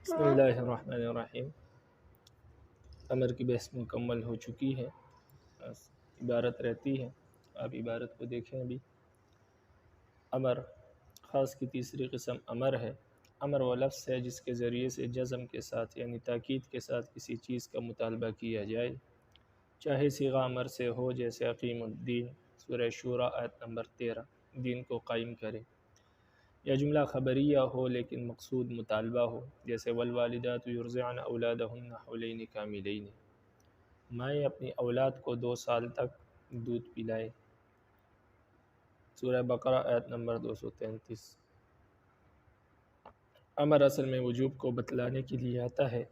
بسم اللہ الرحمن الرحیم۔ امر کی بحث مکمل ہو چکی ہے، بس عبارت رہتی ہے۔ آپ عبارت کو دیکھیں۔ ابھی امر خاص کی تیسری قسم امر ہے۔ امر وہ لفظ ہے جس کے ذریعے سے جزم کے ساتھ یعنی تاکید کے ساتھ کسی چیز کا مطالبہ کیا جائے، چاہے صیغہ امر سے ہو، جیسے اقیم الدین سورہ شورى آیت نمبر 13، دین کو قائم کرے، یا جملہ خبریہ ہو لیکن مقصود مطالبہ ہو، جیسے والوالدات یرضعن اولادہن حولین کاملین، مائیں اپنی اولاد کو 2 سال تک دودھ پلائے، سورہ بقرہ آیت نمبر 233۔ امر اصل میں وجوب کو بتلانے کے لیے آتا ہے،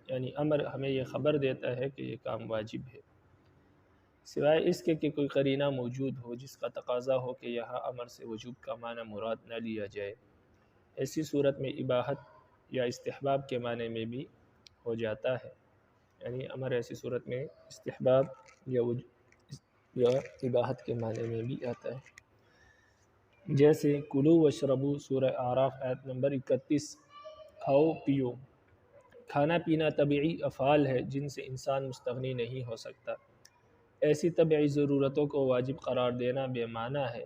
یعنی امر ہمیں یہ خبر دیتا ہے کہ یہ کام واجب ہے، سوائے اس کے کہ کوئی قرینہ موجود ہو جس کا تقاضا ہو کہ یہاں امر سے وجوب کا معنی مراد نہ لیا جائے۔ ایسی صورت میں اباحت یا استحباب کے معنی میں بھی ہو جاتا ہے، یعنی امر ایسی صورت میں استحباب یا اباحت کے معنی میں بھی آتا ہے، جیسے کلو واشربو سورہ اعراف آیت نمبر 31، کھاؤ پیو۔ کھانا پینا طبعی افعال ہے جن سے انسان مستغنی نہیں ہو سکتا، ایسی طبعی ضرورتوں کو واجب قرار دینا بے معنی ہے۔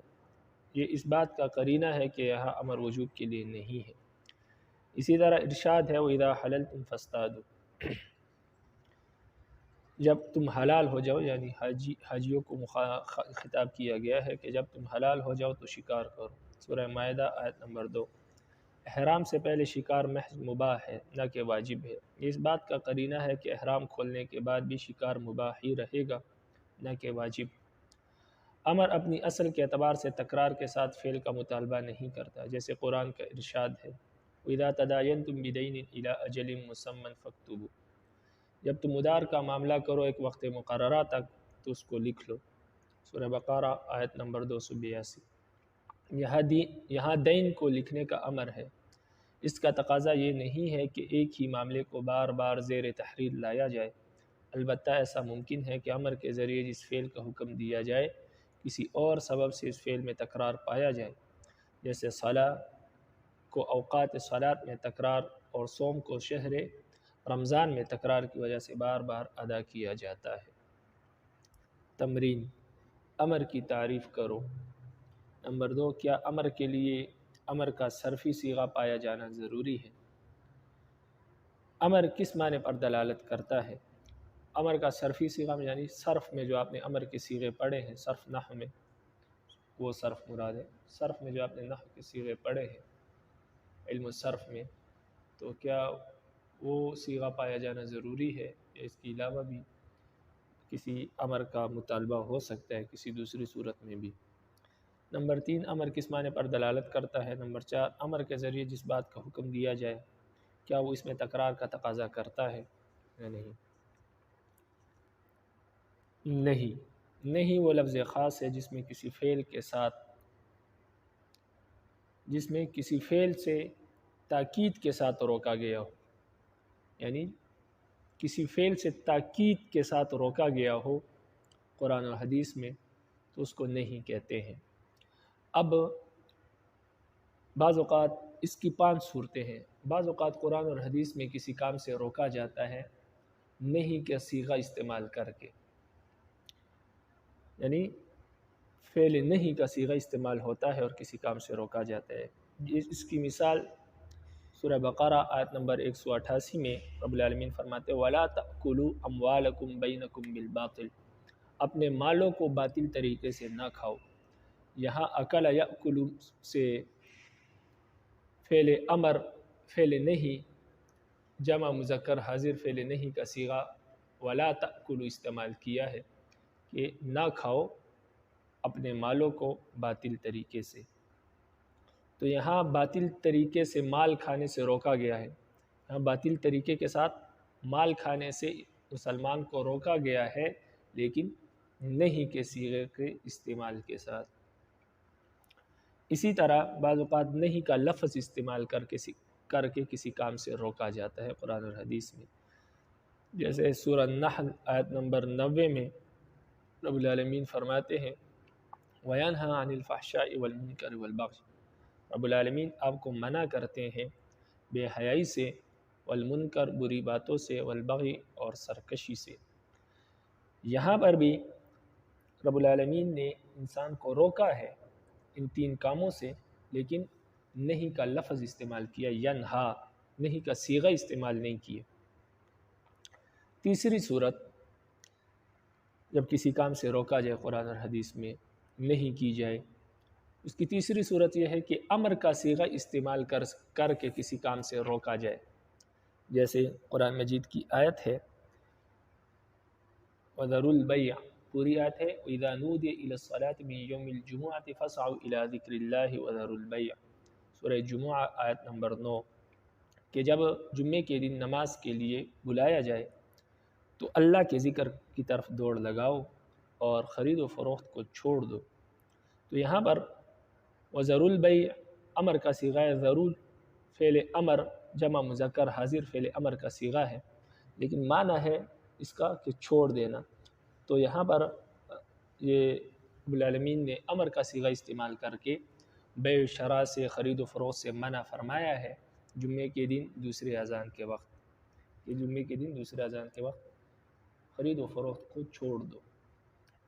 یہ اس بات کا قرینہ ہے کہ یہاں امر وجوب کے لیے نہیں ہے۔ اسی طرح ارشاد ہے وَإِذَا حَلَلْتُمْ فَاصْطَادُوا، جب تم حلال ہو جاؤ، یعنی حاجیوں کو خطاب کیا گیا ہے کہ جب تم حلال ہو جاؤ تو شکار کرو، سورہ مائدہ آیت نمبر 2۔ احرام سے پہلے شکار محض مباح ہے نہ کہ واجب ہے۔ یہ اس بات کا قرینہ ہے کہ احرام کھولنے کے بعد بھی شکار مباح ہی رہے گا نہ کہ واجب۔ امر اپنی اصل کے اعتبار سے تکرار کے ساتھ فعل کا مطالبہ نہیں کرتا، جیسے قرآن کا ارشاد ہے وَإِذَا تَدَايَنْتُمْ بِدَيْنٍ إِلَىٰ أَجَلٍ مُّسَمًّى فَاكْتُبُوهُ، جب تم ادار کا معاملہ کرو ایک وقت مقررہ تک تو اس کو لکھ لو، سورہ بقرہ آیت نمبر 282۔ یہاں دین کو لکھنے کا امر ہے، اس کا تقاضا یہ نہیں ہے کہ ایک ہی معاملے کو بار بار زیر تحریر لایا جائے، البتہ ایسا ممکن ہے کہ امر کے ذریعے جس فعل کا حکم دیا جائے کسی اور سبب سے اس فعل میں تکرار پایا جائے، جیسے صلاۃ کو اوقات صلاۃ میں تکرار اور صوم کو شہر رمضان میں تکرار کی وجہ سے بار بار ادا کیا جاتا ہے۔ تمرین، امر کی تعریف کرو۔ نمبر 2، کیا امر کے لیے امر کا صرفی صیغہ پایا جانا ضروری ہے؟ امر کس معنی پر دلالت کرتا ہے؟ امر کا صرفی صیغہ میں یعنی صرف میں جو آپ نے امر کے صیغے پڑھے ہیں، صرف نحو میں وہ صرف مراد ہے، صرف میں جو آپ نے نحو کے صیغے پڑھے ہیں علم الصرف میں، تو کیا وہ صیغہ پایا جانا ضروری ہے یا اس کے علاوہ بھی کسی امر کا مطالبہ ہو سکتا ہے کسی دوسری صورت میں بھی؟ نمبر 3، امر کس معنی پر دلالت کرتا ہے؟ نمبر 4، امر کے ذریعے جس بات کا حکم دیا جائے کیا وہ اس میں تکرار کا تقاضا کرتا ہے یا نہیں؟ نہیں وہ لفظ خاص ہے جس میں کسی فعل سے تاکید کے ساتھ روکا گیا ہو، یعنی کسی فعل سے تاکید کے ساتھ روکا گیا ہو قرآن و حدیث میں تو اس کو نہیں کہتے ہیں۔ اب بعض اوقات اس کی 5 صورتیں ہیں۔ بعض اوقات قرآن اور حدیث میں کسی کام سے روکا جاتا ہے نہیں کا صیغہ استعمال کر کے، یعنی فعل نہیں کا صیغہ استعمال ہوتا ہے اور کسی کام سے روکا جاتا ہے۔ اس کی مثال سورہ بقرہ آیت نمبر 188 میں رب العالمین فرماتے وَلَا تَأْكُلُوا أَمْوَالَكُمْ بَيْنَكُمْ بِالْبَاطِلِ، اپنے مالوں کو باطل طریقے سے نہ کھاؤ۔ یہاں اکل یأکل سے فعل امر، فعل نہیں، جمع مذکر حاضر فعل نہیں کا صیغہ وَلَا تَأْكُلُوا استعمال کیا ہے کہ نہ کھاؤ اپنے مالوں کو باطل طریقے سے۔ تو یہاں باطل طریقے سے مال کھانے سے روکا گیا ہے، یہاں باطل طریقے کے ساتھ مال کھانے سے مسلمان کو روکا گیا ہے، لیکن نہیں کے صیغے کے استعمال کے ساتھ۔ اسی طرح بعض اوقات نہیں کا لفظ استعمال کر کے کسی کام سے روکا جاتا ہے قرآن اور حدیث میں، جیسے سورہ نحل آیت نمبر 90 میں رب العالمین فرماتے ہیں وَيَنْهَى عَنِ الْفَحْشَاءِ وَالْمُنْكَرِ وَالْبَغْيِ، رب العالمین آپ کو منع کرتے ہیں بے حیائی سے، والمنکر بری باتوں سے، والبغی اور سرکشی سے۔ یہاں پر بھی رب العالمین نے انسان کو روکا ہے ان 3 کاموں سے، لیکن نہیں کا لفظ استعمال کیا، ینہا، نہیں کا صیغہ استعمال نہیں کیا۔ تیسری صورت جب کسی کام سے روکا جائے قرآن اور حدیث میں، نہیں کی جائے، اس کی تیسری صورت یہ ہے کہ امر کا صیغہ استعمال کر کے کسی کام سے روکا جائے، جیسے قرآن مجید کی آیت ہے وَذَرُوا الْبَيْعَ، پوری آیت ہے وَإِذَا نُودِيَ إِلَى الصَّلَاةِ مِنْ يَوْمِ الْجُمُعَةِ فَاسْعَوْا إِلَى ذِكْرِ اللَّهِ وَذَرُوا الْبَيْعَ، سورہ جمعہ آیت نمبر 9، کہ جب جمعے کے دن نماز کے لیے بلایا جائے تو اللہ کے ذکر کی طرف دوڑ لگاؤ اور خرید و فروخت کو چھوڑ دو۔ تو یہاں پر وَذَرُوا الْبَيْعَ امر کا صیغہ ہے، ضرور فعل امر جمع مذکر حاضر فعل امر کا صیغہ ہے، لیکن معنی ہے اس کا کہ چھوڑ دینا۔ تو یہاں پر یہ رب العالمین نے امر کا صیغہ استعمال کر کے بیع و شراء سے، خرید و فروخت سے منع فرمایا ہے جمعے کے دن دوسرے اذان کے وقت، کہ جمعے کے دن دوسرے اذان کے وقت خرید و فروخت کو چھوڑ دو،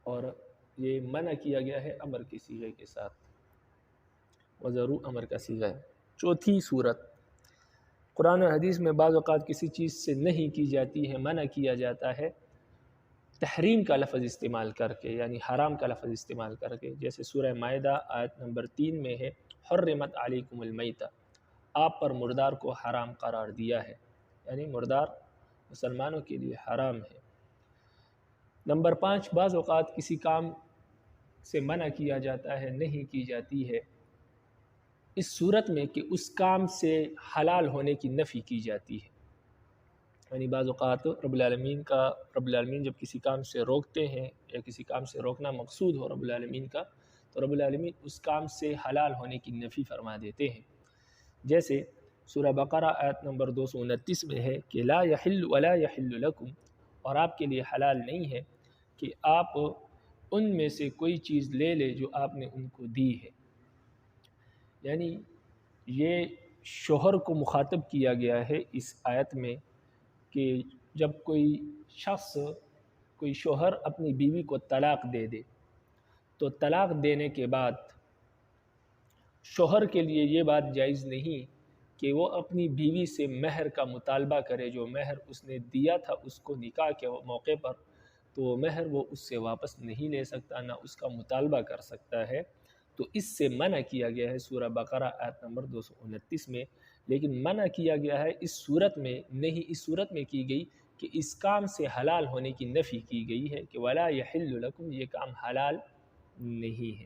اور یہ منع کیا گیا ہے امر کے صیغے کے ساتھ، وَذَرُوا امر کا صیغہ ہے۔ چوتھی صورت، قرآن و حدیث میں بعض اوقات کسی چیز سے نہیں کی جاتی ہے، منع کیا جاتا ہے تحریم کا لفظ استعمال کر کے، یعنی حرام کا لفظ استعمال کر کے، جیسے سورہ مائدہ آیت نمبر 3 میں ہے حرمت علیکم المیتہ، آپ پر مردار کو حرام قرار دیا ہے، یعنی مردار مسلمانوں کے لیے حرام ہے۔ نمبر 5، بعض اوقات کسی کام سے منع کیا جاتا ہے، نہیں کی جاتی ہے، اس صورت میں کہ اس کام سے حلال ہونے کی نفی کی جاتی ہے، یعنی بعض اوقات رب العالمین جب کسی کام سے روکتے ہیں یا کسی کام سے روکنا مقصود ہو رب العالمین کا، تو رب العالمین اس کام سے حلال ہونے کی نفی فرما دیتے ہیں، جیسے سورہ بقرہ آیت نمبر 229 میں ہے کہ لا یحل ولا یحل لکم، اور آپ کے لیے حلال نہیں ہے کہ آپ ان میں سے کوئی چیز لے لے جو آپ نے ان کو دی ہے، یعنی یہ شوہر کو مخاطب کیا گیا ہے اس آیت میں، کہ جب کوئی شوہر اپنی بیوی کو طلاق دے دے تو طلاق دینے کے بعد شوہر کے لیے یہ بات جائز نہیں کہ وہ اپنی بیوی سے مہر کا مطالبہ کرے، جو مہر اس نے دیا تھا اس کو نکاح کے موقع پر، تو وہ مہر وہ اس سے واپس نہیں لے سکتا، نہ اس کا مطالبہ کر سکتا ہے، تو اس سے منع کیا گیا ہے سورہ بقرہ آیت نمبر 229 میں۔ لیکن منع کیا گیا ہے اس صورت میں نہیں، اس صورت میں کی گئی کہ اس کام سے حلال ہونے کی نفی کی گئی ہے کہ ولا یحل لکم، یہ کام حلال نہیں ہے۔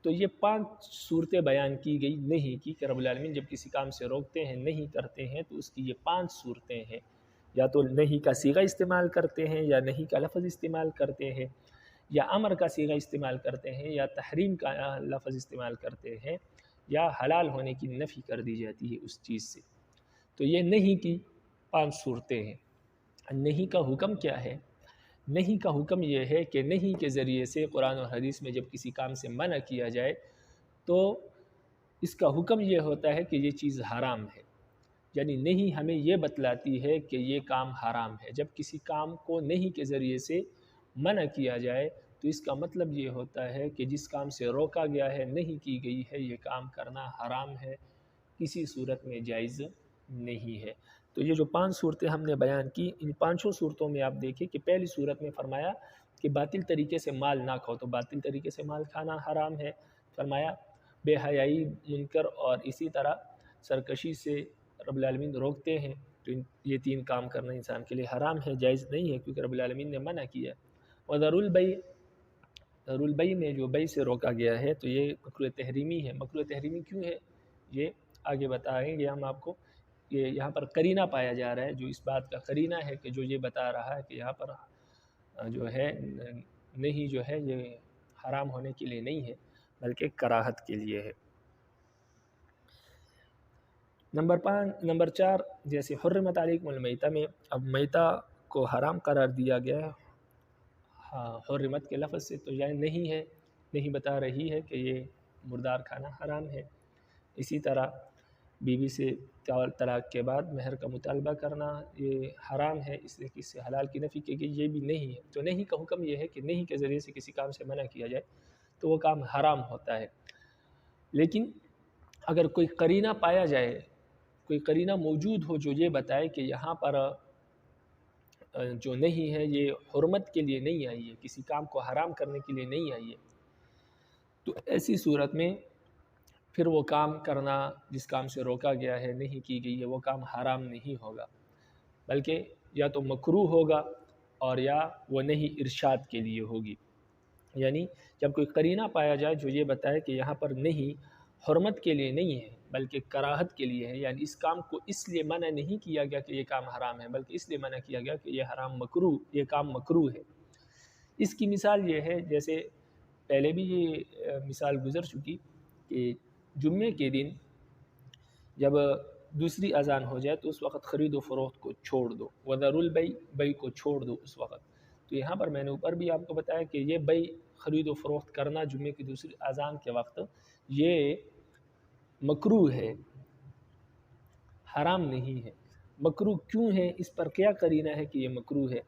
تو یہ 5 صورتیں بیان کی گئی نہیں کی، کہ رب العالمین جب کسی کام سے روکتے ہیں، نہیں کرتے ہیں، تو اس کی یہ 5 صورتیں ہیں، یا تو نہیں کا صیغہ استعمال کرتے ہیں، یا نہیں کا لفظ استعمال کرتے ہیں، یا امر کا صیغہ استعمال کرتے ہیں، یا تحریم کا لفظ استعمال کرتے ہیں، یا حلال ہونے کی نفی کر دی جاتی ہے اس چیز سے۔ تو یہ نہیں کی 5 صورتیں ہیں۔ نہیں کا حکم کیا ہے؟ نہیں کا حکم یہ ہے کہ نہیں کے ذریعے سے قرآن اور حدیث میں جب کسی کام سے منع کیا جائے تو اس کا حکم یہ ہوتا ہے کہ یہ چیز حرام ہے، یعنی نہیں ہمیں یہ بتلاتی ہے کہ یہ کام حرام ہے۔ جب کسی کام کو نہیں کے ذریعے سے منع کیا جائے تو اس کا مطلب یہ ہوتا ہے کہ جس کام سے روکا گیا ہے، نہیں کی گئی ہے، یہ کام کرنا حرام ہے، کسی صورت میں جائز نہیں ہے۔ تو یہ جو 5 صورتیں ہم نے بیان کی، ان 5 صورتوں میں آپ دیکھیں کہ پہلی صورت میں فرمایا کہ باطل طریقے سے مال نہ کھاؤ، تو باطل طریقے سے مال کھانا حرام ہے۔ فرمایا بے حیائی، منکر اور اسی طرح سرکشی سے رب العالمین روکتے ہیں، تو یہ 3 کام کرنا انسان کے لیے حرام ہے، جائز نہیں ہے، کیونکہ رب العالمین نے منع کیا۔ وَذَرُوا الْبَيْعَ، ذَرُوا الْبَيْعَ میں جو بیع سے روکا گیا ہے تو یہ مکروہ تحریمی ہے۔ مکروہ تحریمی کیوں ہے یہ آگے بتائیں گے ہم آپ کو۔ یہ یہاں پر قرینہ پایا جا رہا ہے، جو اس بات کا قرینہ ہے کہ جو یہ بتا رہا ہے کہ یہاں پر جو ہے نہیں جو ہے یہ حرام ہونے کے لیے نہیں ہے، بلکہ کراہت کے لیے ہے۔ نمبر 4، جیسے حرمت علیکم المیتہ میں اب میتہ کو حرام قرار دیا گیا ہے، ہاں حرمت کے لفظ سے، تو یعنی نہیں ہے، نہیں بتا رہی ہے کہ یہ مردار کھانا حرام ہے۔ اسی طرح بیوی سے طلاق کے بعد مہر کا مطالبہ کرنا یہ حرام ہے، اس لیے کہ اس سے حلال کی نفی کی گئی، یہ بھی نہیں ہے۔ تو نہیں کا حکم یہ ہے کہ نہیں کے ذریعے سے کسی کام سے منع کیا جائے تو وہ کام حرام ہوتا ہے۔ لیکن اگر کوئی قرینہ پایا جائے، کوئی قرینہ موجود ہو جو یہ بتائے کہ یہاں پر جو نہیں ہے یہ حرمت کے لیے نہیں آئی ہے، کسی کام کو حرام کرنے کے لیے نہیں آئی ہے، تو ایسی صورت میں پھر وہ کام کرنا جس کام سے روکا گیا ہے، نہیں کی گئی ہے، وہ کام حرام نہیں ہوگا، بلکہ یا تو مکروہ ہوگا اور یا وہ نہیں ارشاد کے لیے ہوگی۔ یعنی جب کوئی قرینہ پایا جائے جو یہ بتائے کہ یہاں پر نہیں حرمت کے لیے نہیں ہے بلکہ کراہت کے لیے ہے، یعنی اس کام کو اس لیے منع نہیں کیا گیا کہ یہ کام حرام ہے، بلکہ اس لیے منع کیا گیا کہ یہ کام مکروہ ہے۔ اس کی مثال یہ ہے، جیسے پہلے بھی یہ مثال گزر چکی کہ جمعے کے دن جب دوسری اذان ہو جائے تو اس وقت خرید و فروخت کو چھوڑ دو، وَذَرُوا الْبَيْعَ، بیع کو چھوڑ دو اس وقت۔ تو یہاں پر میں نے اوپر بھی آپ کو بتایا کہ یہ بیع خرید و فروخت کرنا جمعے کی دوسری اذان کے وقت یہ مکروہ ہے، حرام نہیں ہے۔ مکروہ کیوں ہے؟ اس پر کیا قرینہ ہے کہ یہ مکروہ ہے؟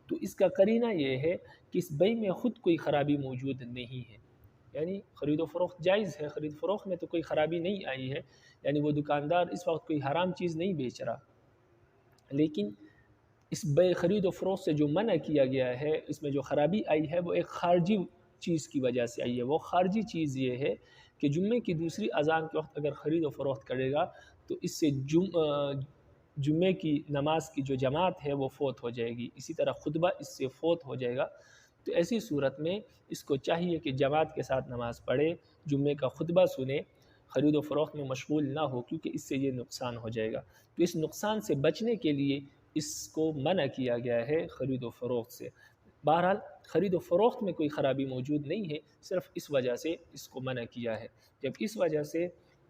تو اس کا قرینہ یہ ہے کہ اس بیع میں خود کوئی خرابی موجود نہیں ہے، یعنی خرید و فروخت جائز ہے، خرید و فروخت میں تو کوئی خرابی نہیں آئی ہے، یعنی وہ دکاندار اس وقت کوئی حرام چیز نہیں بیچ رہا، لیکن اس بیع خرید و فروخت سے جو منع کیا گیا ہے، اس میں جو خرابی آئی ہے وہ ایک خارجی چیز کی وجہ سے آئی ہے۔ وہ خارجی چیز یہ ہے کہ جمعے کی دوسری اذان کے وقت اگر خرید و فروخت کرے گا تو اس سے جمعے کی نماز کی جو جماعت ہے وہ فوت ہو جائے گی، اسی طرح خطبہ اس سے فوت ہو جائے گا۔ تو ایسی صورت میں اس کو چاہیے کہ جماعت کے ساتھ نماز پڑھے، جمعے کا خطبہ سنے، خرید و فروخت میں مشغول نہ ہو، کیونکہ اس سے یہ نقصان ہو جائے گا۔ تو اس نقصان سے بچنے کے لیے اس کو منع کیا گیا ہے خرید و فروخت سے۔ بہرحال خرید و فروخت میں کوئی خرابی موجود نہیں ہے، صرف اس وجہ سے اس کو منع کیا ہے۔ جب اس وجہ سے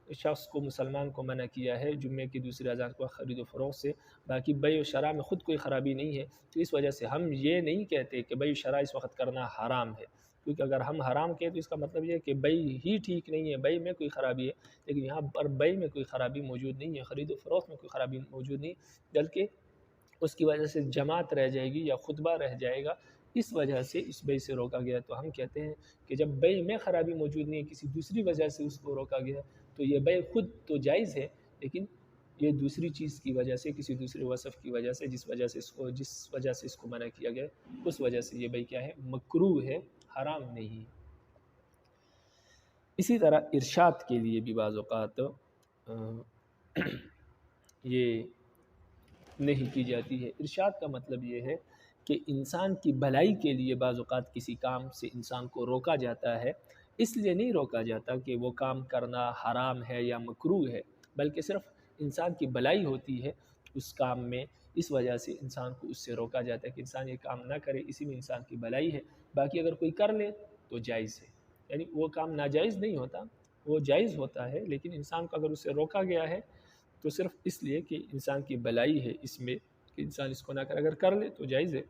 شخص کو، مسلمان کو منع کیا ہے جمعے کی دوسری اذان کو خرید و فروخت سے، باقی بیع و شرع میں خود کوئی خرابی نہیں ہے، تو اس وجہ سے ہم یہ نہیں کہتے کہ بیع و شرع اس وقت کرنا حرام ہے، کیونکہ اگر ہم حرام کہیں تو اس کا مطلب یہ ہے کہ بیع ہی ٹھیک نہیں ہے، بیع میں کوئی خرابی ہے، لیکن یہاں پر بیع میں کوئی خرابی موجود نہیں ہے، خرید و فروخت میں کوئی خرابی موجود نہیں، بلکہ اس کی وجہ سے جماعت رہ جائے گی یا خطبہ رہ جائے گا، اس وجہ سے اس بیع سے روکا گیا۔ تو ہم کہتے ہیں کہ جب بیع میں خرابی موجود نہیں ہے، کسی دوسری وجہ سے اس کو روکا گیا، تو یہ بیع خود تو جائز ہے، لیکن یہ دوسری چیز کی وجہ سے، کسی دوسرے وصف کی وجہ سے، جس وجہ سے اس کو منع کیا گیا، اس وجہ سے یہ بیع کیا ہے؟ مکروہ ہے، حرام نہیں۔ اسی طرح ارشاد کے لیے بھی بعض اوقات یہ نہیں کی جاتی ہے۔ ارشاد کا مطلب یہ ہے کہ انسان کی بھلائی کے لیے بعض اوقات کسی کام سے انسان کو روکا جاتا ہے، اس لیے نہیں روکا جاتا کہ وہ کام کرنا حرام ہے یا مکروہ ہے، بلکہ صرف انسان کی بھلائی ہوتی ہے اس کام میں، اس وجہ سے انسان کو اس سے روکا جاتا ہے کہ انسان یہ کام نہ کرے، اسی میں انسان کی بھلائی ہے۔ باقی اگر کوئی کر لے تو جائز ہے، یعنی وہ کام ناجائز نہیں ہوتا، وہ جائز ہوتا ہے، لیکن انسان کو اگر اس سے روکا گیا ہے تو صرف اس لیے کہ انسان کی بھلائی ہے اس میں کہ انسان اس کو نہ کرے، اگر کر لے تو جائز ہے،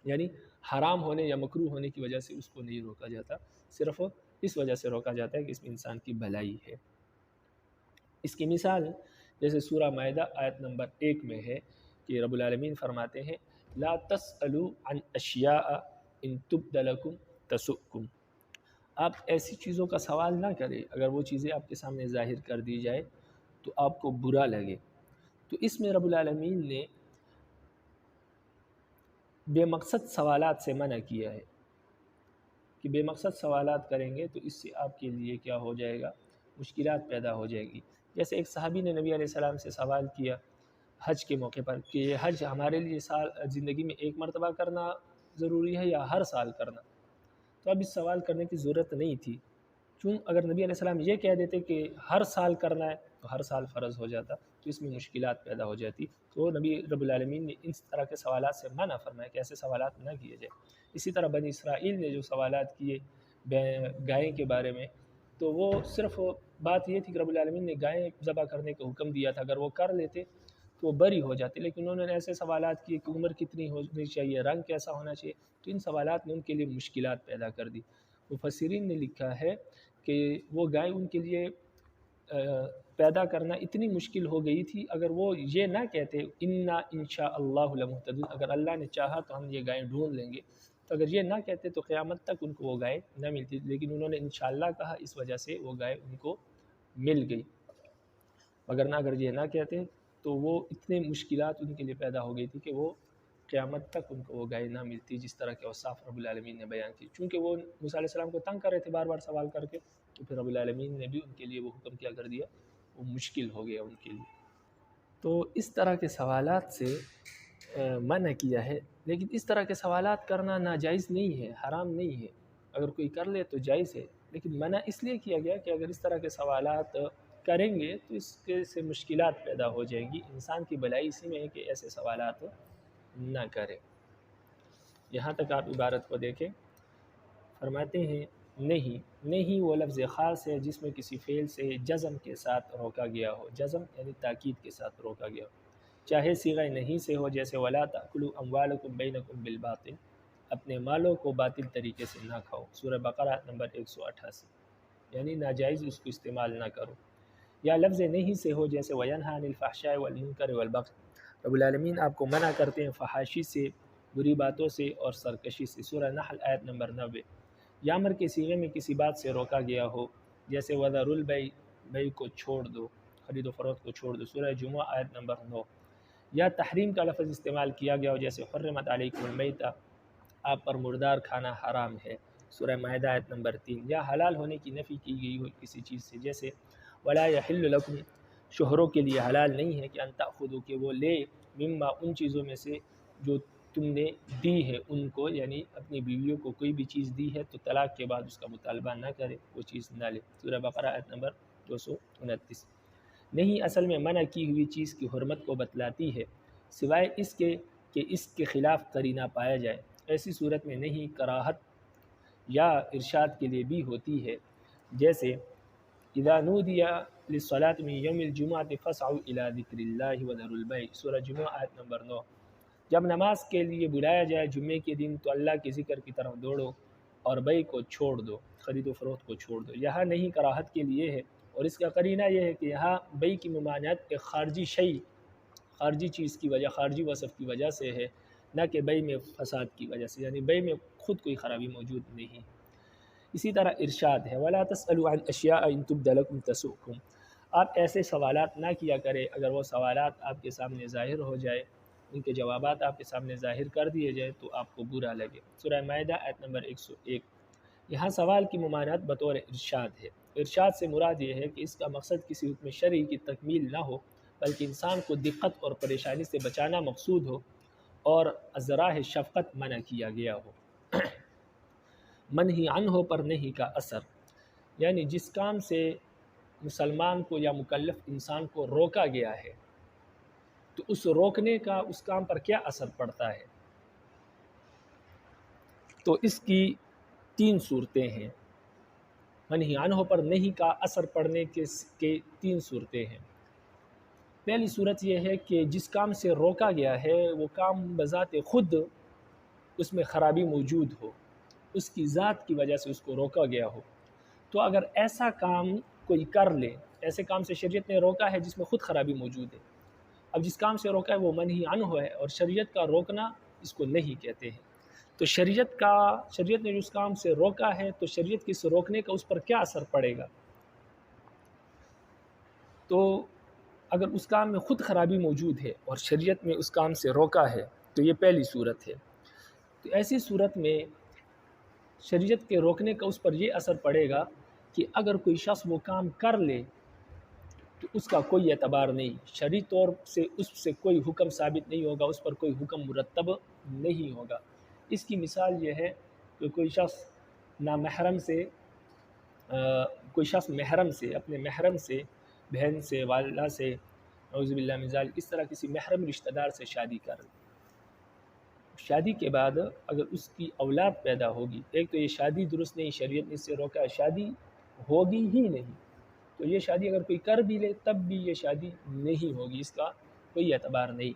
یعنی حرام ہونے یا مکروہ ہونے کی وجہ سے اس کو نہیں روکا جاتا، صرف اس وجہ سے روکا جاتا ہے کہ اس میں انسان کی بھلائی ہے۔ اس کی مثال جیسے سورہ مائدہ آیت نمبر 1 میں ہے کہ رب العالمین فرماتے ہیں لا تسألوا عن اشیاء ان تبد لکم تسؤکم، آپ ایسی چیزوں کا سوال نہ کریں اگر وہ چیزیں آپ کے سامنے ظاہر کر دی جائے تو آپ کو برا لگے۔ تو اس میں رب العالمین نے بے مقصد سوالات سے منع کیا ہے کہ بے مقصد سوالات کریں گے تو اس سے آپ کے لیے کیا ہو جائے گا؟ مشکلات پیدا ہو جائے گی۔ جیسے ایک صحابی نے نبی علیہ السلام سے سوال کیا حج کے موقع پر کہ یہ حج ہمارے لیے زندگی میں ایک مرتبہ کرنا ضروری ہے یا ہر سال کرنا؟ تو اب اس سوال کرنے کی ضرورت نہیں تھی، چون اگر نبی علیہ السلام یہ کہہ دیتے کہ ہر سال کرنا ہے تو ہر سال فرض ہو جاتا، تو اس میں مشکلات پیدا ہو جاتی، تو نبی رب العالمین نے اس طرح کے سوالات سے منع فرمایا کہ ایسے سوالات نہ کیے جائے۔ اسی طرح بنی اسرائیل نے جو سوالات کیے گائے کے بارے میں، تو وہ صرف بات یہ تھی کہ رب العالمین نے گائے ذبح کرنے کا حکم دیا تھا، اگر وہ کر لیتے تو وہ بری ہو جاتے، لیکن انہوں نے ایسے سوالات کیے کہ عمر کتنی ہونی چاہیے، رنگ کیسا ہونا چاہیے، تو ان سوالات نے ان کے لیے مشکلات پیدا کر دی۔ مفسرین نے لکھا ہے کہ وہ گائے ان کے لیے پیدا کرنا اتنی مشکل ہو گئی تھی، اگر وہ یہ نہ کہتے انا انشاء اللہ لمہتدون، اگر اللہ نے چاہا تو ہم یہ گائے ڈھونڈ لیں گے، تو اگر یہ نہ کہتے تو قیامت تک ان کو وہ گائے نہ ملتی، لیکن انہوں نے انشاءاللہ کہا، اس وجہ سے وہ گائے ان کو مل گئی، مگر نہ اگر یہ نہ کہتے تو وہ اتنے مشکلات ان کے لیے پیدا ہو گئی تھی کہ وہ قیامت تک ان کو وہ گائے نہ ملتی، جس طرح کے اوصاف رب العالمین نے بیان کی، چونکہ وہ موسیٰ علیہ السلام کو تنگ کر رہے تھے بار بار سوال کر کے، تو پھر رب العالمین نے بھی ان کے لیے وہ حکم کیا کر دیا، وہ مشکل ہو گیا ان کے لیے۔ تو اس طرح کے سوالات سے منع کیا ہے، لیکن اس طرح کے سوالات کرنا ناجائز نہیں ہے، حرام نہیں ہے، اگر کوئی کر لے تو جائز ہے، لیکن منع اس لیے کیا گیا کہ اگر اس طرح کے سوالات کریں گے تو اس کے سے مشکلات پیدا ہو جائیں گی، انسان کی بھلائی اسی میں ہے کہ ایسے سوالات نہ کرے۔ یہاں تک آپ عبارت کو دیکھیں، فرماتے ہیں نہیں وہ لفظ خاص ہے جس میں کسی فعل سے جزم کے ساتھ روکا گیا ہو، جزم یعنی تاکید کے ساتھ روکا گیا ہو، چاہے صیغہ نہیں سے ہو، جیسے وَلَا تَأْكُلُوا أَمْوَالَكُمْ بَيْنَكُمْ بِالْبَاطِلِ، اپنے مالوں کو باطل طریقے سے نہ کھاؤ، سورہ بقرہ نمبر 188، یعنی ناجائز اس کو استعمال نہ کرو، یا لفظ نہیں سے ہو، جیسے وَيَنْهَى عَنِ الْفَحْشَاءِ وَالْمُنكَرِ وَالْبَغْيِ، رب العالمین آپ کو منع کرتے ہیں فحاشی سے، بری باتوں سے اور سرکشی سے، سورہ نحل آیت نمبر 90، یا امر کے صیغے میں کسی بات سے روکا گیا ہو، جیسے وَذَرُوا الْبَيْعَ، بیع کو چھوڑ دو، خرید و فروخت کو چھوڑ دو، سورہ جمعہ آیت نمبر 9، یا تحریم کا لفظ استعمال کیا گیا ہو، جیسے حرمت علیکم المیتہ، آپ پر مردار کھانا حرام ہے، سورہ مائدہ آیت نمبر 3، یا حلال ہونے کی نفی کی گئی ہو کسی چیز سے، جیسے وَلَا يَحِلُّ لَكُمْ، شوہروں کے لیے حلال نہیں ہے کہ ان تأخذوا، کہ وہ لے، مما ان چیزوں میں سے جو تم نے دی ہے ان کو، یعنی اپنی بیویوں کو کوئی بھی چیز دی ہے تو طلاق کے بعد اس کا مطالبہ نہ کرے، وہ چیز نہ لے، سورہ بقرہ آیت نمبر 229۔ نہیں اصل میں منع کی ہوئی چیز کی حرمت کو بتلاتی ہے، سوائے اس کے کہ اس کے خلاف قرینہ پایا جائے، ایسی صورت میں نہیں کراہت یا ارشاد کے لیے بھی ہوتی ہے، جیسے اذا نودی للصلاة من یوم الجمعة فاسعوا الى ذکر اللہ وذروا البیع، سورہ جمعہ آیت نمبر 9، جب نماز کے لیے بلایا جائے جمعے کے دن تو اللہ کے ذکر کی طرف دوڑو اور بیع کو چھوڑ دو، خرید و فروخت کو چھوڑ دو، یہاں نہیں کراہت کے لیے ہے، اور اس کا قرینہ یہ ہے کہ یہاں بیع کی ممانعت ایک خارجی شیء، خارجی چیز کی وجہ، خارجی وصف کی وجہ سے ہے، نہ کہ بیع میں فساد کی وجہ سے، یعنی بیع میں خود کوئی خرابی موجود نہیں۔ اسی طرح ارشاد ہے وَلَا تَسْأَلُوا عَنْ أَشْيَاءَ إِن تُبْدَ لَكُمْ تَسُؤْكُمْ، آپ ایسے سوالات نہ کیا کرے اگر وہ سوالات آپ کے سامنے ظاہر ہو جائے، ان کے جوابات آپ کے سامنے ظاہر کر دیے جائے تو آپ کو برا لگے، سورہ مائدہ آیت نمبر 101۔ یہاں سوال کی ممانعت بطور ارشاد ہے، ارشاد سے مراد یہ ہے کہ اس کا مقصد کسی حکم شرعی کی تکمیل نہ ہو، بلکہ انسان کو دقت اور پریشانی سے بچانا مقصود ہو، اور ذراہ شفقت منع کیا گیا ہو۔ منہی عنہ پر نہیں کا اثر، یعنی جس کام سے مسلمان کو یا مکلف انسان کو روکا گیا ہے تو اس روکنے کا اس کام پر کیا اثر پڑتا ہے، تو اس کی 3 صورتیں ہیں، منہی عنہ پر نہیں کا اثر پڑنے کے 3 صورتیں ہیں۔ پہلی صورت یہ ہے کہ جس کام سے روکا گیا ہے وہ کام بذات خود اس میں خرابی موجود ہو، اس کی ذات کی وجہ سے اس کو روکا گیا ہو، تو اگر ایسا کام کوئی کر لے، ایسے کام سے شریعت نے روکا ہے جس میں خود خرابی موجود ہے، اب جس کام سے روکا ہے وہ منہی عنہ ہے، اور شریعت کا روکنا اس کو نہیں کہتے ہیں، تو شریعت نے جس کام سے روکا ہے تو شریعت کے اس روکنے کا اس پر کیا اثر پڑے گا، تو اگر اس کام میں خود خرابی موجود ہے اور شریعت میں اس کام سے روکا ہے تو یہ پہلی صورت ہے، تو ایسی صورت میں شریعت کے روکنے کا اس پر یہ اثر پڑے گا کہ اگر کوئی شخص وہ کام کر لے تو اس کا کوئی اعتبار نہیں، شرعی طور سے اس سے کوئی حکم ثابت نہیں ہوگا، اس پر کوئی حکم مرتب نہیں ہوگا۔ اس کی مثال یہ ہے کہ کوئی شخص نامحرم سے کوئی شخص محرم سے، اپنے محرم سے، بہن سے، والدہ سے، نعوذ باللہ من ذالک، اس طرح کسی محرم رشتہ دار سے شادی کر لے، شادی کے بعد اگر اس کی اولاد پیدا ہوگی، ایک تو یہ شادی درست نہیں، شریعت نے اس سے روکا ہے، شادی ہوگی ہی نہیں، تو یہ شادی اگر کوئی کر بھی لے تب بھی یہ شادی نہیں ہوگی، اس کا کوئی اعتبار نہیں،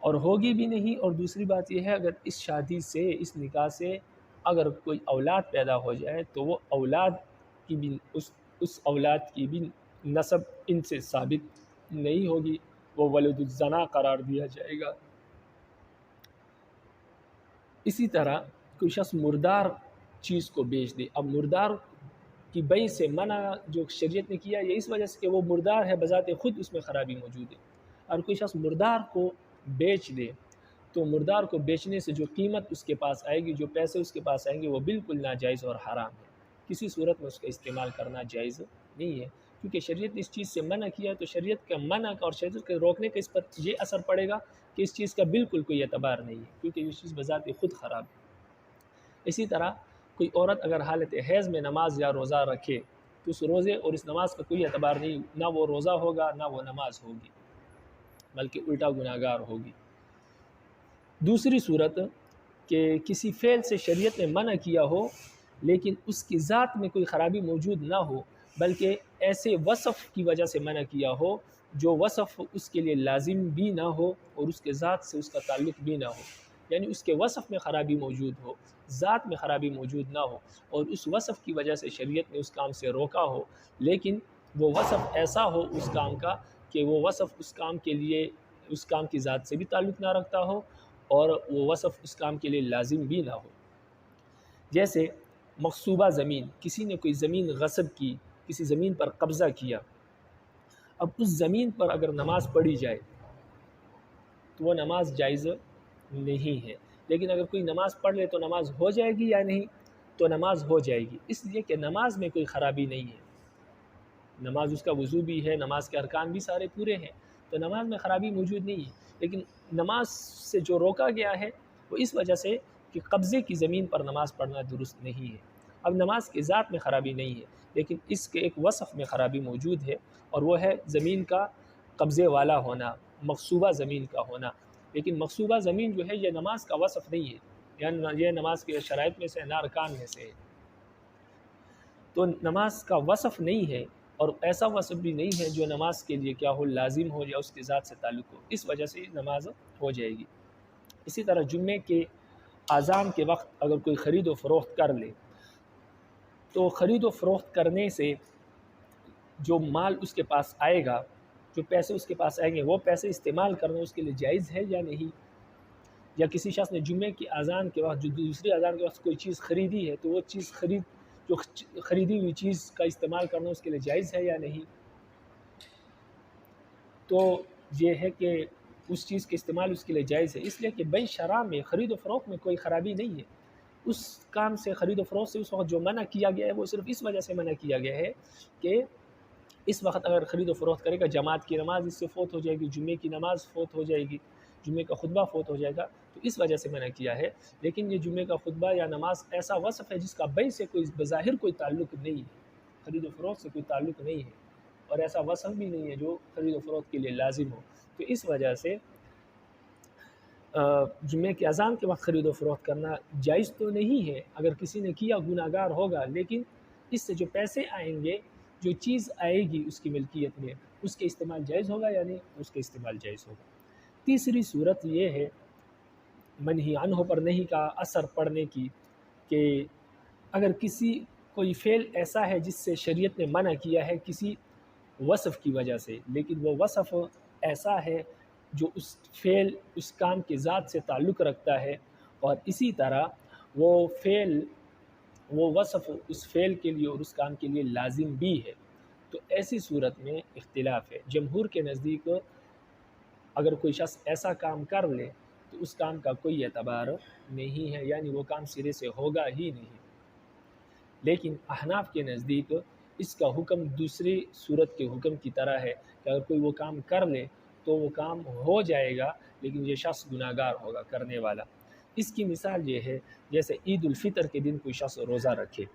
اور ہوگی بھی نہیں، اور دوسری بات یہ ہے اگر اس شادی سے، اس نکاح سے اگر کوئی اولاد پیدا ہو جائے تو وہ اولاد کی بھی اس اولاد کی بھی نسب ان سے ثابت نہیں ہوگی، وہ ولد الزنا قرار دیا جائے گا۔ اسی طرح کوئی شخص مردار چیز کو بیچ دے، اب مردار کی بیع سے منع جو شریعت نے کیا یہ اس وجہ سے کہ وہ مردار ہے، بذات خود اس میں خرابی موجود ہے۔ اور کوئی شخص مردار کو بیچ دے تو مردار کو بیچنے سے جو قیمت اس کے پاس آئے گی، جو پیسے اس کے پاس آئیں گے، وہ بالکل ناجائز اور حرام ہے، کسی صورت میں اس کا استعمال کرنا جائز نہیں ہے، کیونکہ شریعت نے اس چیز سے منع کیا ہے۔ تو شریعت کا منع اور شریعت کے روکنے کا اس پر یہ اثر پڑے گا کہ اس چیز کا بالکل کوئی اعتبار نہیں ہے، کیونکہ یہ چیز بذات خود خراب ہے۔ اسی طرح کوئی عورت اگر حالت حیض میں نماز یا روزہ رکھے تو اس روزے اور اس نماز کا کوئی اعتبار نہیں، نہ وہ روزہ ہوگا نہ وہ نماز ہوگی، بلکہ الٹا گناہگار ہوگی۔ دوسری صورت کہ کسی فعل سے شریعت نے منع کیا ہو لیکن اس کی ذات میں کوئی خرابی موجود نہ ہو، بلکہ ایسے وصف کی وجہ سے منع کیا ہو جو وصف اس کے لیے لازم بھی نہ ہو اور اس کے ذات سے اس کا تعلق بھی نہ ہو، یعنی اس کے وصف میں خرابی موجود ہو، ذات میں خرابی موجود نہ ہو، اور اس وصف کی وجہ سے شریعت نے اس کام سے روکا ہو، لیکن وہ وصف ایسا ہو اس کام کا کہ وہ وصف اس کام کے لیے اس کام کی ذات سے بھی تعلق نہ رکھتا ہو اور وہ وصف اس کام کے لیے لازم بھی نہ ہو۔ جیسے مغصوبہ زمین، کسی نے کوئی زمین غصب کی، کسی زمین پر قبضہ کیا، اب اس زمین پر اگر نماز پڑھی جائے تو وہ نماز جائز نہیں ہے، لیکن اگر کوئی نماز پڑھ لے تو نماز ہو جائے گی یا نہیں؟ تو نماز ہو جائے گی، اس لیے کہ نماز میں کوئی خرابی نہیں ہے، نماز اس کا وضو بھی ہے، نماز کے ارکان بھی سارے پورے ہیں، تو نماز میں خرابی موجود نہیں ہے، لیکن نماز سے جو روکا گیا ہے وہ اس وجہ سے کہ قبضے کی زمین پر نماز پڑھنا درست نہیں ہے۔ اب نماز کی ذات میں خرابی نہیں ہے، لیکن اس کے ایک وصف میں خرابی موجود ہے، اور وہ ہے زمین کا قبضے والا ہونا، مغصوبہ زمین کا ہونا، لیکن مغصوبہ زمین جو ہے یہ نماز کا وصف نہیں ہے، یعنی یہ نماز کے شرائط میں سے نہ ارکان میں سے ہے، تو نماز کا وصف نہیں ہے، اور ایسا وصف بھی نہیں ہے جو نماز کے لیے کیا ہو لازم ہو یا اس کی ذات سے تعلق ہو، اس وجہ سے نماز ہو جائے گی۔ اسی طرح جمعے کے اذان کے وقت اگر کوئی خرید و فروخت کر لے تو خرید و فروخت کرنے سے جو مال اس کے پاس آئے گا، جو پیسے اس کے پاس آئیں گے، وہ پیسے استعمال کرنا اس کے لیے جائز ہے یا نہیں؟ یا کسی شخص نے جمعے کی اذان کے وقت جو دوسری اذان کے وقت کوئی چیز خریدی ہے تو وہ چیز جو خریدی ہوئی چیز کا استعمال کرنا اس کے لیے جائز ہے یا نہیں؟ تو یہ ہے کہ اس چیز کے استعمال اس کے لیے جائز ہے، اس لیے کہ بیع شرع میں خرید و فروخت میں کوئی خرابی نہیں ہے، اس کام سے خرید و فروخت سے اس وقت جو منع کیا گیا ہے وہ صرف اس وجہ سے منع کیا گیا ہے کہ اس وقت اگر خرید و فروخت کرے گا جماعت کی نماز اس سے فوت ہو جائے گی، جمعے کی نماز فوت ہو جائے گی، جمعے کا خطبہ فوت ہو جائے گا، تو اس وجہ سے منع کیا ہے، لیکن یہ جمعے کا خطبہ یا نماز ایسا وصف ہے جس کا بیع سے کوئی بظاہر کوئی تعلق نہیں ہے، خرید و فروخت سے کوئی تعلق نہیں ہے، اور ایسا وصف بھی نہیں ہے جو خرید و فروخت کے لیے لازم ہو، تو اس وجہ سے جمعے کے اذان کے وقت خرید و فروخت کرنا جائز تو نہیں ہے، اگر کسی نے کیا گناہگار ہوگا، لیکن اس سے جو پیسے آئیں گے، جو چیز آئے گی اس کی ملکیت میں، اس کے استعمال جائز ہوگا یا نہیں؟ اس کے استعمال جائز ہوگا۔ تیسری صورت یہ ہے منہی عنہ پر نہیں کا اثر پڑنے کی، کہ اگر کوئی فعل ایسا ہے جس سے شریعت نے منع کیا ہے کسی وصف کی وجہ سے، لیکن وہ وصف ایسا ہے جو اس فعل اس کام کی ذات سے تعلق رکھتا ہے، اور اسی طرح وہ فعل وہ وصف اس فعل کے لیے اور اس کام کے لیے لازم بھی ہے، تو ایسی صورت میں اختلاف ہے۔ جمہور کے نزدیک اگر کوئی شخص ایسا کام کر لے تو اس کام کا کوئی اعتبار نہیں ہے، یعنی وہ کام سرے سے ہوگا ہی نہیں، لیکن احناف کے نزدیک اس کا حکم دوسری صورت کے حکم کی طرح ہے کہ اگر کوئی وہ کام کر لے تو وہ کام ہو جائے گا، لیکن یہ شخص گناہگار ہوگا کرنے والا۔ اس کی مثال یہ ہے جیسے عید الفطر کے دن کوئی شخص روزہ رکھے،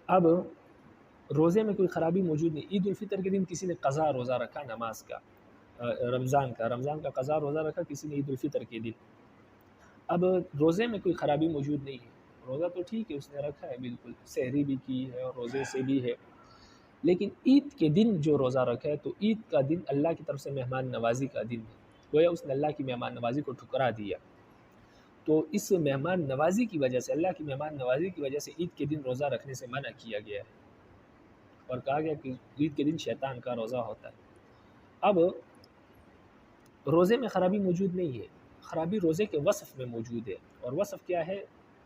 اب روزے میں کوئی خرابی موجود نہیں، عید الفطر کے دن کسی نے قضا روزہ رکھا نماز کا، رمضان کا قضا روزہ رکھا کسی نے عید الفطر کے دن، اب روزے میں کوئی خرابی موجود نہیں ہے، روزہ تو ٹھیک ہے اس نے رکھا ہے، بالکل سحری بھی کی ہے اور روزے سے بھی ہے، لیکن عید کے دن جو روزہ رکھا ہے تو عید کا دن اللہ کی طرف سے مہمان نوازی کا دن ہے، گویا اس نے اللہ کی مہمان نوازی کو ٹھکرا دیا، تو اس مہمان نوازی کی وجہ سے اللہ کی مہمان نوازی کی وجہ سے عید کے دن روزہ رکھنے سے منع کیا گیا ہے۔ اور کہا گیا کہ عید کے دن شیطان کا روزہ ہوتا ہے۔ اب روزے میں خرابی موجود نہیں ہے، خرابی روزے کے وصف میں موجود ہے، اور وصف کیا ہے؟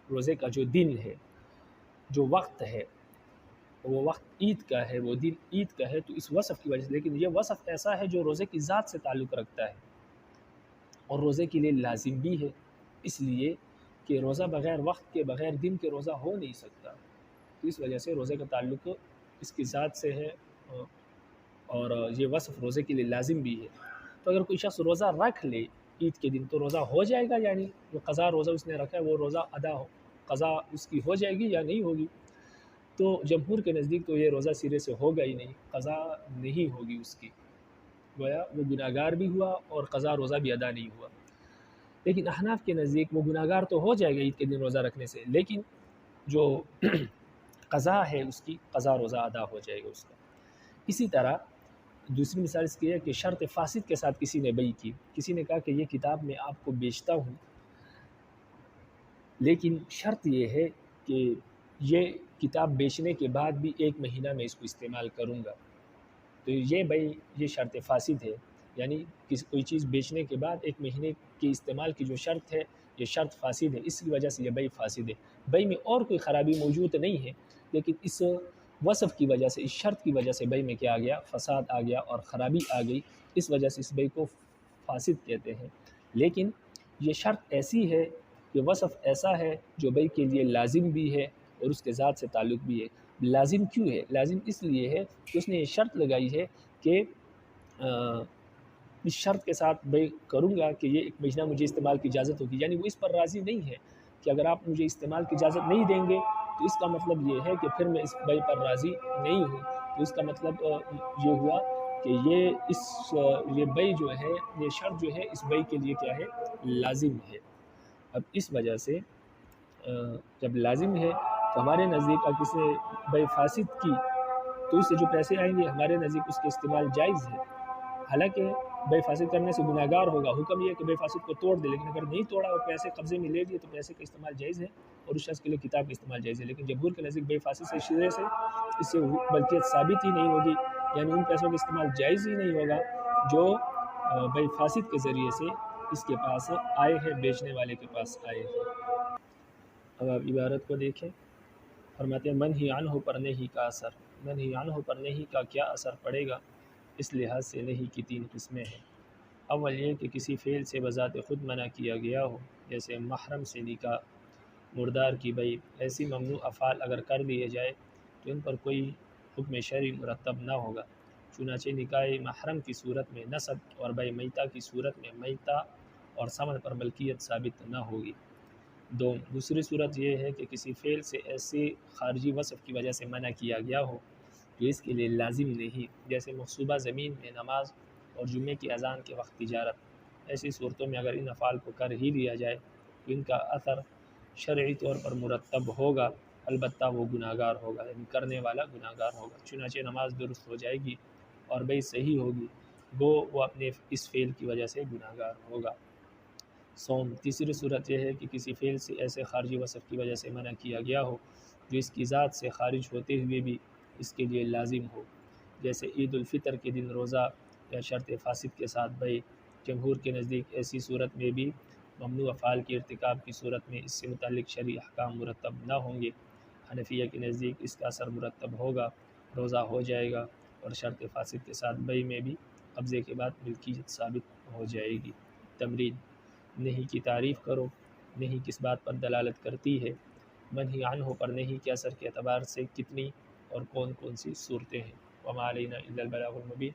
روزے کا جو دن ہے، جو وقت ہے، وہ وقت عید کا ہے، وہ دن عید کا ہے، تو اس وصف کی وجہ سے، لیکن یہ وصف ایسا ہے جو روزے کی ذات سے تعلق رکھتا ہے اور روزے کے لیے لازم بھی ہے، اس لیے کہ روزہ بغیر وقت کے، بغیر دن کے روزہ ہو نہیں سکتا، تو اس وجہ سے روزے کا تعلق اس کی ذات سے ہے، اور یہ وصف روزے کے لیے لازم بھی ہے۔ تو اگر کوئی شخص روزہ رکھ لے عید کے دن تو روزہ ہو جائے گا، یعنی جو قضا روزہ اس نے رکھا ہے وہ روزہ ادا ہو، قضا اس کی ہو جائے گی یا نہیں ہوگی؟ تو جمہور کے نزدیک تو یہ روزہ سرے سے ہوگا ہی نہیں، قضا نہیں ہوگی اس کی، گویا وہ گناہگار بھی ہوا اور قضا روزہ بھی ادا نہیں ہوا۔ لیکن احناف کے نزدیک وہ گناہگار تو ہو جائے گا عید کے دن روزہ رکھنے سے، لیکن جو قضا ہے اس کی، قضا روزہ ادا ہو جائے گا اس کا۔ اسی طرح دوسری مثال اس کی ہے کہ شرط فاسد کے ساتھ کسی نے بیع کی، کسی نے کہا کہ یہ کتاب میں آپ کو بیچتا ہوں، لیکن شرط یہ ہے کہ یہ کتاب بیچنے کے بعد بھی 1 مہینہ میں اس کو استعمال کروں گا، تو یہ بیع، یہ شرط فاسد ہے، یعنی کوئی چیز بیچنے کے بعد 1 مہینے کے استعمال کی جو شرط ہے یہ شرط فاسد ہے، اس کی وجہ سے یہ بیع فاسد ہے۔ بیع میں اور کوئی خرابی موجود نہیں ہے، لیکن اس وصف کی وجہ سے، اس شرط کی وجہ سے بیع میں کیا آ گیا؟ فساد آ گیا اور خرابی آ گئی، اس وجہ سے اس بیع کو فاسد کہتے ہیں۔ لیکن یہ شرط ایسی ہے، یہ وصف ایسا ہے جو بیع کے لیے لازم بھی ہے اور اس کے ذات سے تعلق بھی ہے۔ لازم کیوں ہے؟ لازم اس لیے ہے کہ اس نے یہ شرط لگائی ہے کہ اس شرط کے ساتھ بیع کروں گا کہ یہ 1 مہینہ مجھے استعمال کی اجازت ہوگی، یعنی وہ اس پر راضی نہیں ہے کہ اگر آپ مجھے استعمال کی اجازت نہیں دیں گے تو اس کا مطلب یہ ہے کہ پھر میں اس بیع پر راضی نہیں ہوں، تو اس کا مطلب یہ ہوا کہ یہ بیع جو ہے، یہ شرط جو ہے اس بیع کے لیے کیا ہے؟ لازم ہے۔ اب اس وجہ سے جب لازم ہے تو ہمارے نزدیک اگر کسی نے بیع فاسد کی تو اس سے جو پیسے آئیں گے ہمارے نزدیک اس کے استعمال جائز ہے، حالانکہ بیع فاسد کرنے سے گناہگار ہوگا، حکم یہ ہے کہ بیع فاسد کو توڑ دے، لیکن اگر نہیں توڑا اور پیسے قبضے میں لے لیے تو پیسے کا استعمال جائز ہے اور اس شخص کے لیے کتاب کا استعمال جائز ہے۔ لیکن جمہور کے نزدیک بیع فاسد سے سرے سے اس سے ملکیت ثابت ہی نہیں ہوگی، یعنی ان پیسوں کا استعمال جائز ہی نہیں ہوگا جو بیع فاسد کے ذریعے سے اس کے پاس آئے ہیں، بیچنے والے کے پاس آئے ہیں۔ اب آپ عبارت کو دیکھیں، فرماتے ہیں منہی عنہ پر نہیں کا اثر، منہی عنہ پر نہیں کا کیا اثر پڑے گا؟ اس لحاظ سے نہیں کی 3 قسمیں ہیں۔ اول یہ کہ کسی فعل سے بذات خود منع کیا گیا ہو، جیسے محرم سے نکاح، مردار کی بیع، ایسی ممنوع افعال اگر کر دیے جائے تو ان پر کوئی حکم شرعی مرتب نہ ہوگا، چنانچہ نکاح محرم کی صورت میں نسب اور بیع میتہ کی صورت میں میتہ اور ثمن پر ملکیت ثابت نہ ہوگی۔ دوسری صورت یہ ہے کہ کسی فعل سے ایسے خارجی وصف کی وجہ سے منع کیا گیا ہو جو اس کے لیے لازم نہیں، جیسے مغصوبہ زمین میں نماز اور جمعے کی اذان کے وقت تجارت، ایسی صورتوں میں اگر ان افعال کو کر ہی لیا جائے تو ان کا اثر شرعی طور پر مرتب ہوگا، البتہ وہ گناہگار ہوگا، یعنی کرنے والا گناہگار ہوگا، چنانچہ نماز درست ہو جائے گی اور بیع صحیح ہوگی، وہ اپنے اس فعل کی وجہ سے گناہگار ہوگا۔ صوم، تیسری صورت یہ ہے کہ کسی فعل سے ایسے خارجی وصف کی وجہ سے منع کیا گیا ہو جو اس کی ذات سے خارج ہوتے ہوئے بھی اس کے لیے لازم ہو، جیسے عید الفطر کے دن روزہ یا شرط فاسد کے ساتھ بیع۔ جمہور کے نزدیک ایسی صورت میں بھی ممنوع افعال کے ارتکاب کی صورت میں اس سے متعلق شرعی احکام مرتب نہ ہوں گے۔ حنفیہ کے نزدیک اس کا اثر مرتب ہوگا، روزہ ہو جائے گا اور شرط فاسد کے ساتھ بیع میں بھی قبضے کے بعد ملکیت ثابت ہو جائے گی۔ تمرین، نہیں کی تعریف کرو، نہیں کس بات پر دلالت کرتی ہے؟ منہی عنہ پر نہیں کے اثر کے اعتبار سے کتنی اور کون کون سی صورتیں ہیں؟ وما علینا الا البلاغ المبین۔